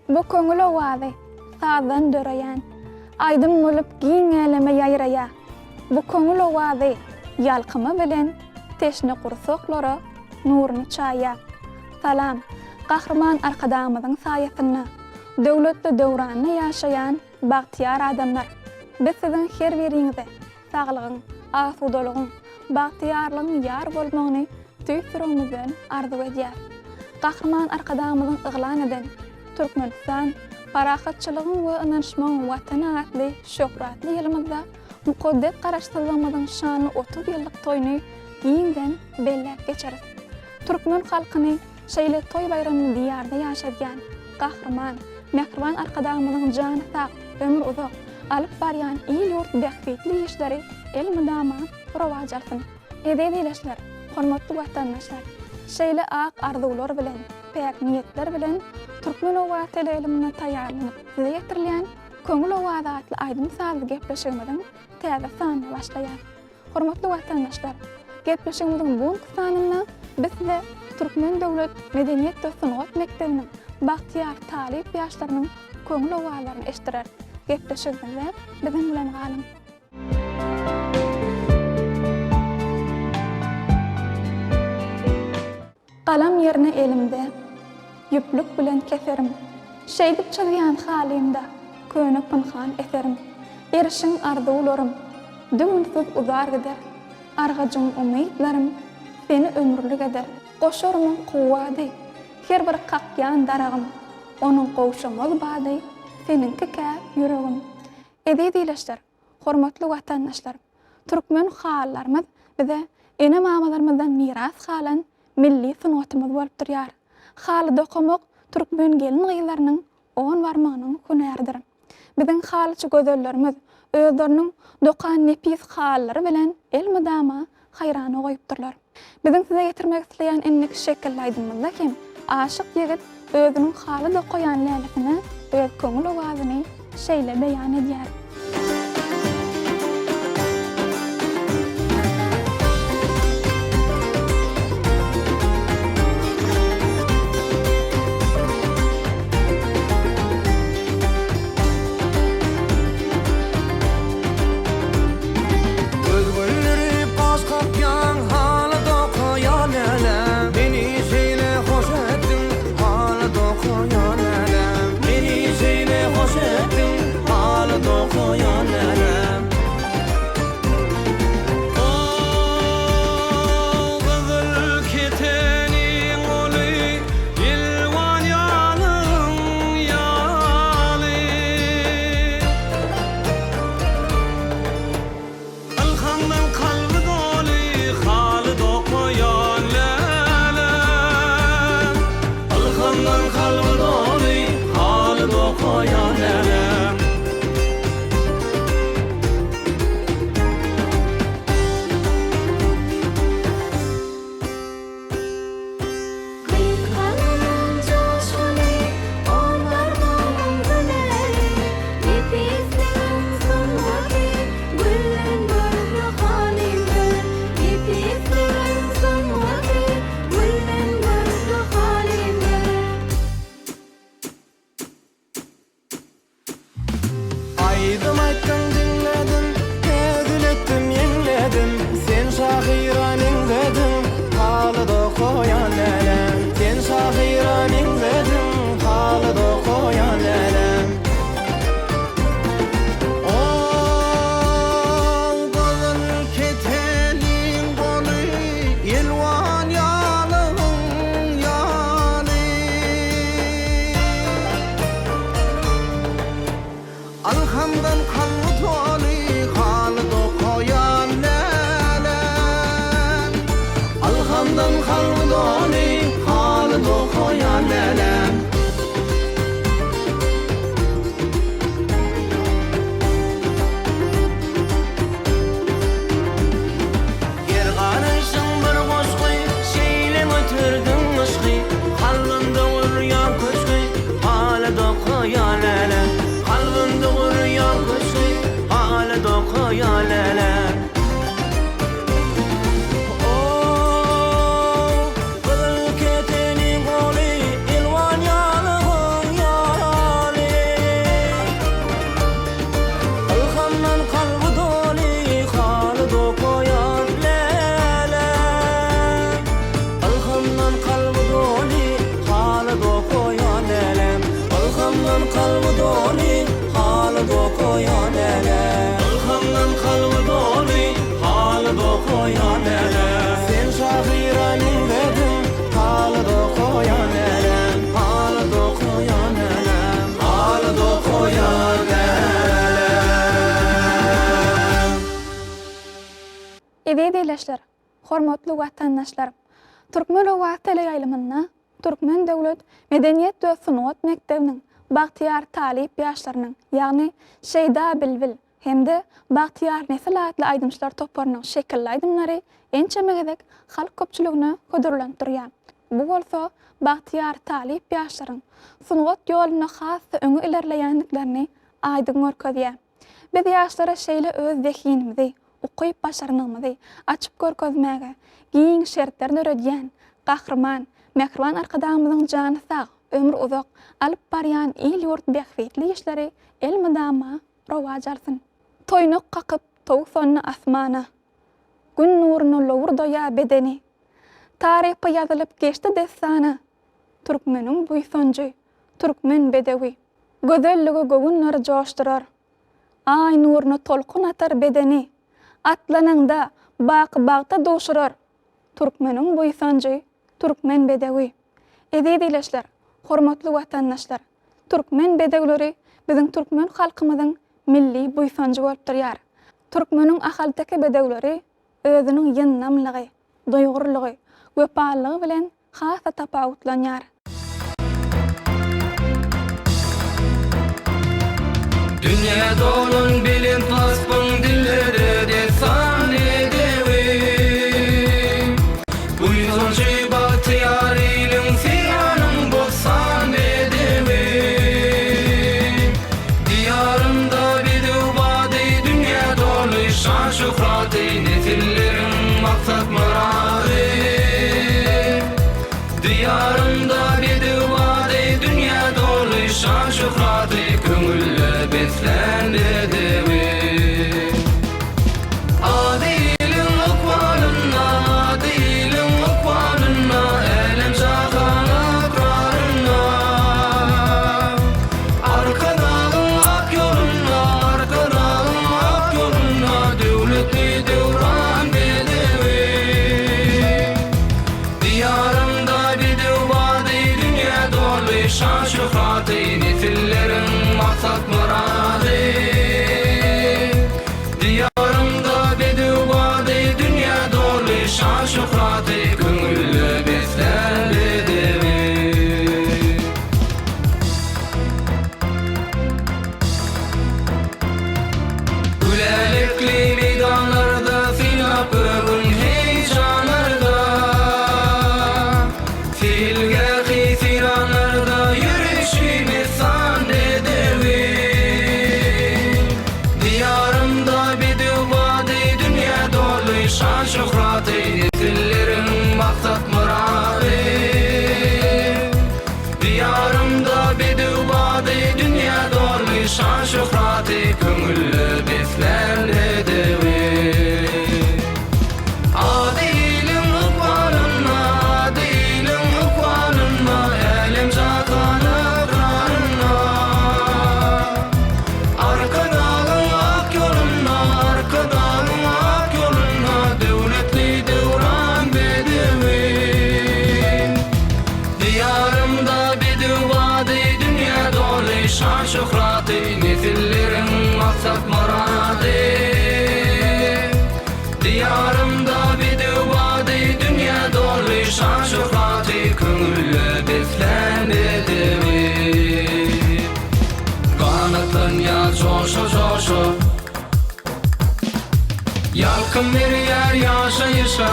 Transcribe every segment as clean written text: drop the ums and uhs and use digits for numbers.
Bu köňül owazy sazdan döreýän, aýdym bolup giň eleme ýaýraýa. Bu köňül owazy ýalkyma bilen teşne gursaklara nuruny çaýa. Salam, gahrman arkadamyzyň saýasyna, döwletde döwranyny ýaşaýan bagtyar adamlar. Biz siziň her biriňize saglygyň, asudalygyň, bagtyarlygyň ýar bolmagyny tüýsürüňizden arzu edýär. Gahrman arkadamyzyň yglan eden Türkmenistan parahatçylygyň we ynanşmagyň watana atly şöhratly ýylymyzda mukoddet garaşdyrmamyzyň şanyny 30 ýyllyk toýuny giňden belläp geçeris. Türkmen halkyny şeýle toý bayramy diýarda ýaşadýan gahrman, mehriban arkadamyzyň jany sag, ömür uzak alyp barýan il ýurt bähbetli işleri el mydama rowaj alsyn. Ededileşler, hormatly watandaşlar, şeýle ak arzuwlar bilen, pek niýetler bilen Türkmen owatly elimine taýýarlanyp size ýetirilýän köňül owazy atly aýdym sazly gepleşigimiziň täze sanyny başlaýar. Hormatly watandaşlar, gepleşigimiziň bu sanyna biz size Türkmen Döwlet Medeniýet we Sanat Mekdebiniň Bagtyar Talip ýaşlarynyň köňül owazylaryny eşdirer. Gepleşigimiz biziň bilen galym. Galam ýerine elimde, ýüplük bilen keserim. Şeýdip çyzýan halymda, könek pynhan eserim. Erişiň arzuwlarym, dümünsiz uzar gider. Argaçyň umytlarym, seni ömürlük eder. Goşarmyň kuwady, her bir kakýan daragym. Onuň gowşamaz bady, seninki käp ýüregim. Ededileşler, hormatly watandaşlar, türkmen hallarymyz bize ene mamalarymyzdan miras halan milli sunatymyz bolup durýar. Haly dokumak türkmen gelin gyýlarynyň on barmagynyň hünäridir. Biziň halyçy gözellerimiz özleriniň dokan nepis hallary bilen el mydama haýrana goýupdyrlar. Biziň size getirmek isleýän enlik şekilläýdymyzda kim aşyk ýigit özüniň haly dokuyan lälesyny öz köňül owazyny şeýle beýan edýär. Don't Dileşler, hormatly watandaşlarym, Türkmen Owat tele ýaýlymyna Türkmen Döwlet Medeniýet we Sunat Mekdebiniň Bagtyar Talip ýaşlarynyň, ýagny Şeýda Bilbil hemde Bagtyar Nesil adly aýdymçylar toplarynyň şekilli aýdymlary ençemegedek halk köpçüligine ködürlendirýär. Bu bolsa Bagtyar Talip ýaşlaryň Sunat ýolyna has öňe ilerleýänliklerini aýdyň görkezýär. Biz ýaşlara şeýle öz zehinimizi, ukyp başarnymyzy açyp görkezmäge, giň şertlerini öredýän, gahrman, mehriban arkadaşymyzyň jany sag, ömür uzak alyp barýan il ýurt bähwetli işleri el mydama rowaj alsyn. Toýnuk qakyp towuk sonna asmana, gün nuruny lowurdaýa bedeni, taryhy ýazylyp geçdi destana, Türkmeniň buýsanjy, Türkmen bedewi, gözelligi göwünleri joşdurar, ay nuruny tolkun atar bedeni, atlananda bagda doşurar, Türkmeniň buýsanjy, Türkmen bedewi. Edi dileşler, hormatly watandaşlar, Türkmen bedewleri biziň türkmen halkymyzyň milli buýsanjy bolup durýar. Türkmeniň ahaldaky bedewleri özüniň ýynnamlygy, doýgurlygy, wepalygy bilen hasa tapawutlanýar. Dünya dolun bilim paspın dilleri desan edevi. Buýsanjy Bagtyar ilim fiýanyň bolsan edevi. Diyarımda bidew bady dünya dolu şan şöhraty, nesilleriň maksat murady. Diyarımda bidew bady dünya dolu şan şöhraty, köňülle beslen edewi. Adilin okwalyna, adilin okwalyna, elem jahan akraryna. Arkadagyň ak ýoluna, arkadagyň ak ýoluna, döwletli döwran bedewi. Diyarımda bidew bady dünya dolu şan şöhraty, nesilleriň maksat murady. Diyarımda bedew bady dünya dolu şan şöhraty, köňülle beslen edewi. Gülelikli meydanlarda sinap ögün heýjanlarda, filgähi siranlarda ýürüşimiz san edewi. Diyarımda bidew bady dünya dolu şan şöhraty, nesilleriň maksat murady. Diyarımda bidew bady dünya dolu şan şöhraty, köňülle beslen edewi. Adilin okwalyna, adilin okwalyna, elem jahan akraryna. Arkadagyň ak ýoluna, arkadagyň ak ýoluna, döwletli döwran bedewi. Diyarımda bidew bady dünya dolu şan şöhraty, nesilleriň maksat murady. Diyarımda bidew bady dünya dolu şan şöhraty, köňülle beslen edewi. Kanatlanýar joşa joşa, ýalkyn berýär ýaşaýyşa,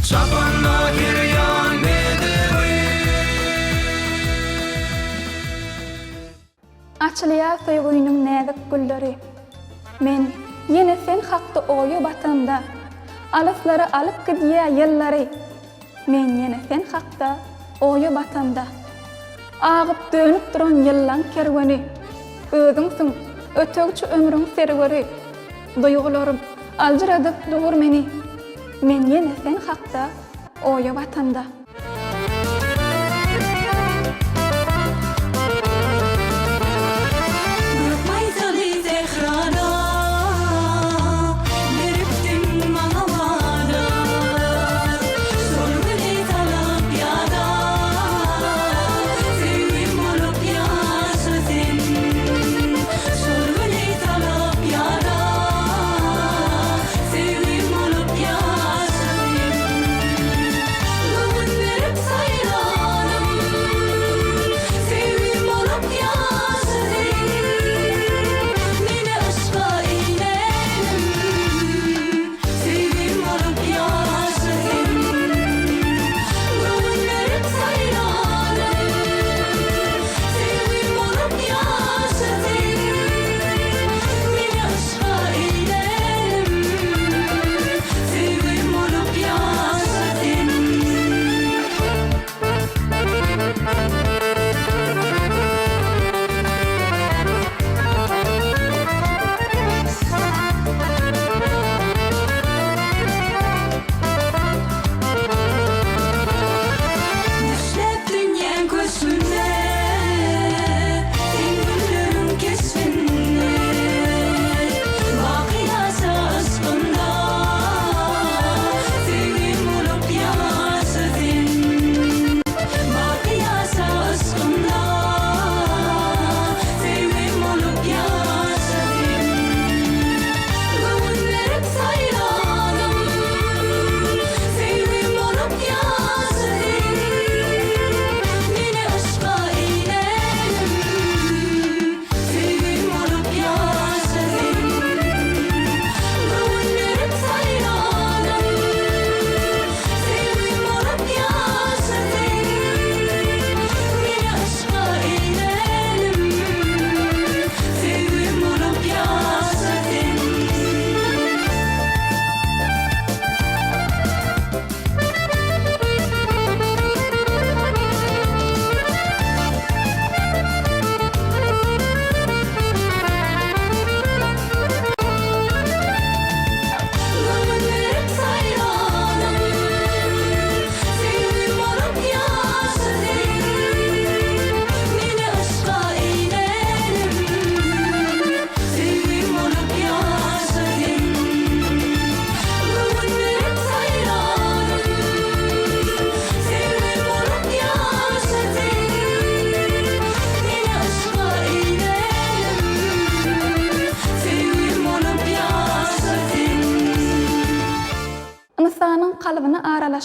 çapanda girýän bedewi. Açylýar soýgunyň näzik gülleri. Men ýene sen hakda oýu batanda, alyslary alyp gidýär ýyllary. Men ýene sen hakda oýu batanda, agyp dönüp duran ýyllaň kerweni. Özüňsiň ötögçi ömrüň serweri. Duýgularym aljyradyp dugur meni. Men ýene sen hakda oýu batanda.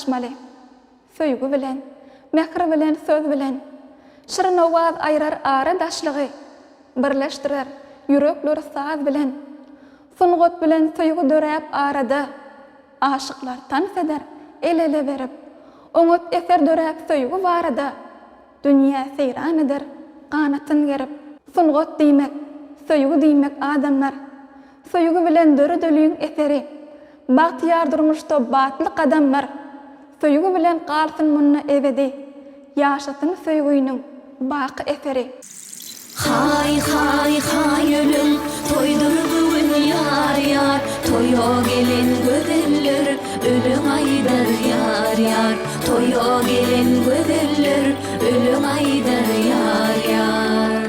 aşmaly. Söýgü bilen, mekri bilen, söz bilen. Şirin owaz ayrar ara daşlygy, birleşdirer yürekleri saz bilen. Sungot bilen söýgü döräp arada, aşyklar tans eder ele berip. Oňot eser döräp söýgü barada, dünýä seyran eder kanatyn gerip. Sungot diýmek, söýgü diýmek adamlar. Söýgü bilen dörüdölüň eseri, bahtiyar durmuşda batly kadamlar. Söýgü bilen galsyn munna ebedi, ýaşasyn söýgüýnüň baky eseri. Hay hay hay ölüm toydurduğun yar yar toyo gelen gözeller ölüm aydar yar yar toyo gelen gözeller ölüm aydar yar yar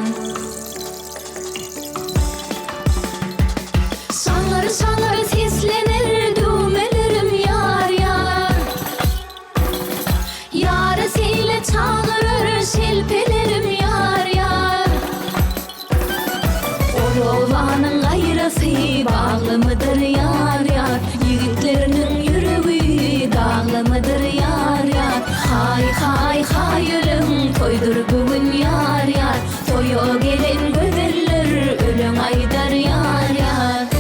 Salar salar seslenir düğmelerim yar yar Yarasıyla çağırır şelpelerim yar yar Orovanın gayrası bağlı mıdır yar yar Yigitlerinin yüreği dağlı mıdır yar yar Hay hay hay ölüm toydur bugün yar yar Toyo gelen gözeller ölüm aydar yar yar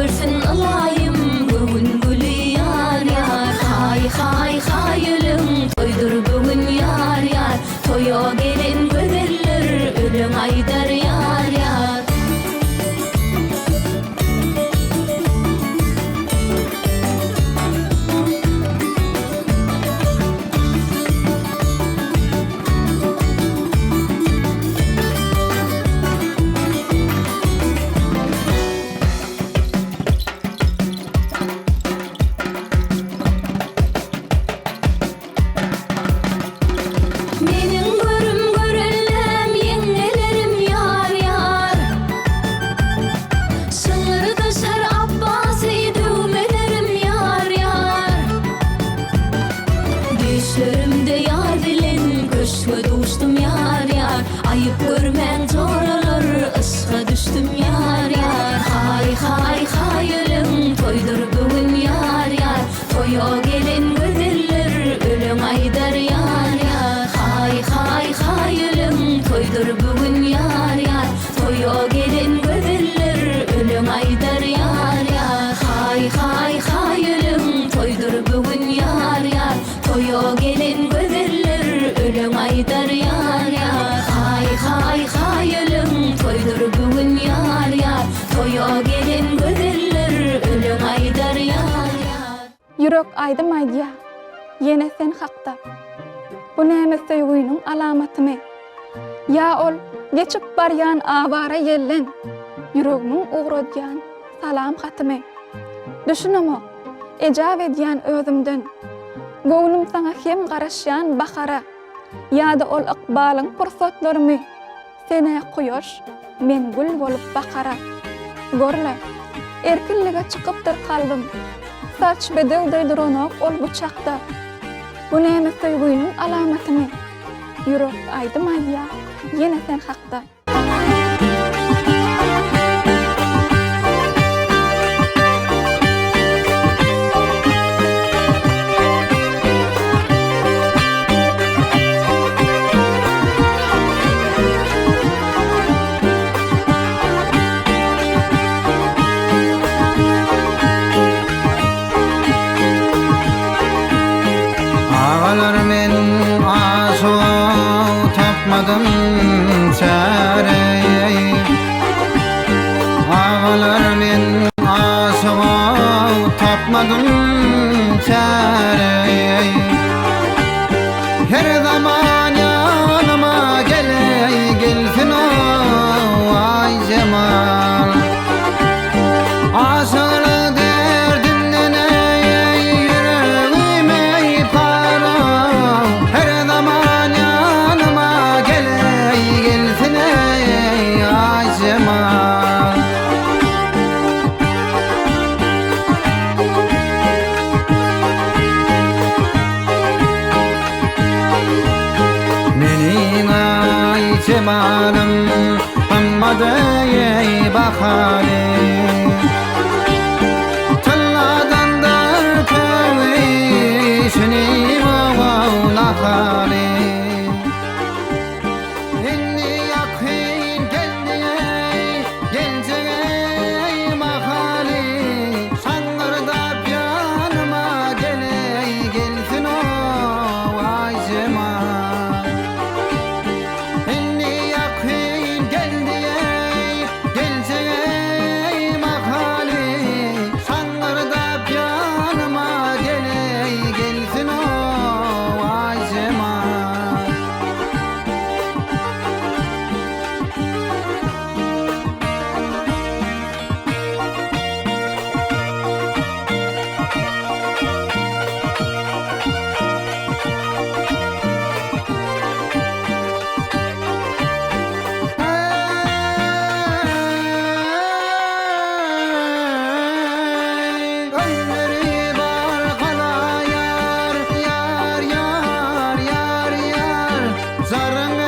Versin alayım bugün gülü yar yar Hay hay hay ölüm toydur bugün yar yar Toyo gelen gözeller ölüm aydar yar yar Düşlerimde yar bilen köşke düştüm yar yar Ayıp görmen zoralar ışka düştüm yar yar Hay hay hay ölüm toydur bugün yar yar Toyo gelen gözeller ölüm aydar yar yar Hay hay hay ölüm toydur bugün yar yar Toyo gelen gözeller ölüm aydar yar yar Hay hay hay ölüm toydur bugün yar yar Toyo gelen gözeller ölüm aydar yar yar Hay hay hay ölüm toydur bugün yar yar Toyo gelen gözeller ölüm aydar yar yar Yürek aydym aydya, yene sen hakda. Bu näme söýgüýnüň alamatymy? Ya ol geçip barýan awara yellen, yüregiň ugradýan salam hatymy? Düşünemi, ejab edýän özümden, göwnüm saňa hem garaşýan bakara, ýa-da ol ykbalyň pursatlarymy, sene quyoş, men gül bolup bakara. Görle, erkinlige çykypdyr kalbym, saç bedegde duranok ol bu çakda. Bu näme söýgüýnüň alamatymy? Yürek aydym aýya, yene sen hakda. Ağalar men aşık tapmadım çare Ağalar men aşık tapmadım çare Her zaman yanıma gelsin o ay cemal Aşıklık cemalım Ammada ey bahane Talladan dar perişini vavavla hale Inni yakın geldi geleceğe mahali Şangırda yanıma gelsin o vay cemal Inni yakın geldi geleceğe mahali Şangırda yanıma gelsin o vay cemal Gönleri var kala yar yar yar yar yar Zarın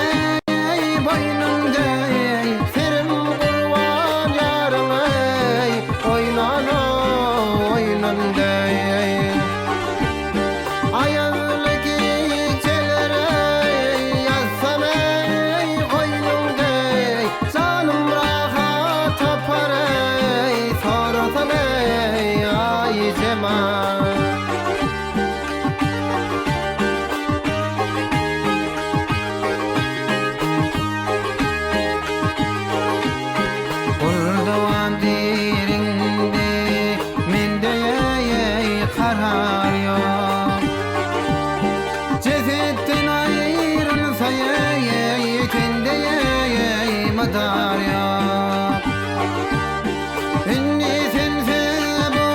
ey boynunda ey Ferim kurban yarın ey Oynanda ey Ayazlı geceleri yazsam ey koynumda ey Canım rahat tapar ey Sorsan ey ay cemal Kurdoğan dirinde mende karar yok Cesetten ayrılsa tende madar yok Inni sense bu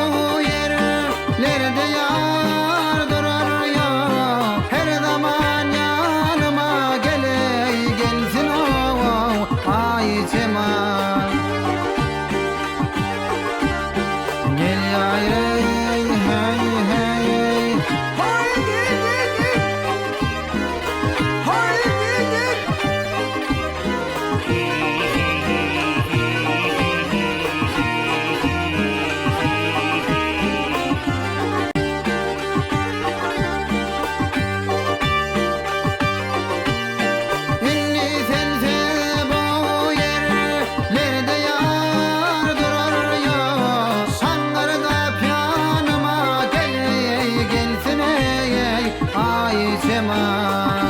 yerlerde yar durar yok Her zaman yanıma gelsin o ay cemal Gel yar hey hey hey Hay gidin Hay gidin Inni sense bu yerlerde yar durar yok Şangırda yanıma gelsin ey ay cemal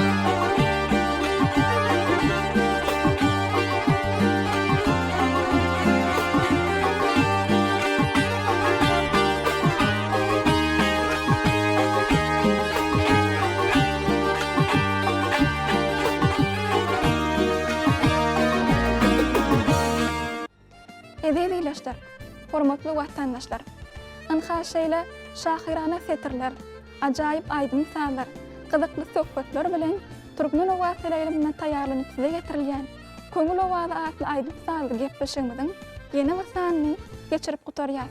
Edeydileşler, hormatly vatandaşlar. Anhaşeyle şahirana setirler, acayip aydın sağlar, kızıklı sohbetler bilen Türkmen owasylaryny taýýarlanyp size getirilýän Köňül owazy adly aydın sağly gepleşigimiziň ýeni bir sanyny geçirip gutarýar.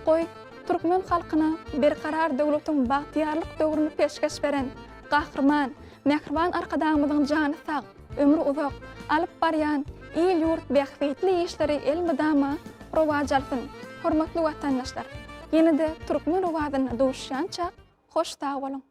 Goý Türkmen halkyna berkarar döwletiň bagtyarlyk döwrüni peşkeş beren gahrman, mehriban arkadaşymyzyň jany sag, ömrü uzak, alyp barýan il ýurt bähbetli işleri elmydama rowajalsyn. Hormatly vatandaşlar, ýene-de Türkmen owazyny duşýança hoş sag bolun.